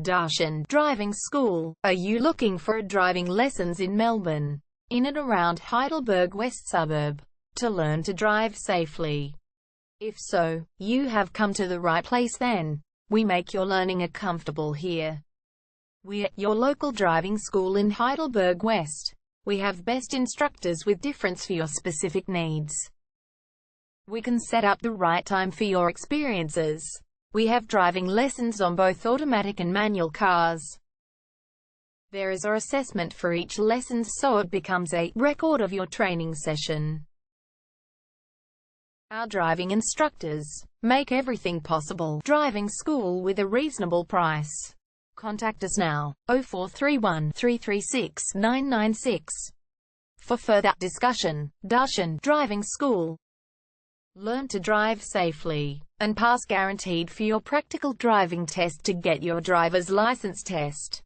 Darshan Driving School. Are you looking for driving lessons in Melbourne, in and around Heidelberg West suburb, to learn to drive safely? If so, you have come to the right place then. We make your learning comfortable here. We're your local driving school in Heidelberg West. We have best instructors with difference for your specific needs. We can set up the right time for your experiences. We have driving lessons on both automatic and manual cars. There is an assessment for each lesson, so it becomes a record of your training session. Our driving instructors make everything possible. Driving school with a reasonable price. Contact us now, 0431 336 996. For further discussion. Darshan Driving School. Learn to drive safely and pass guaranteed for your practical driving test to get your driver's license test.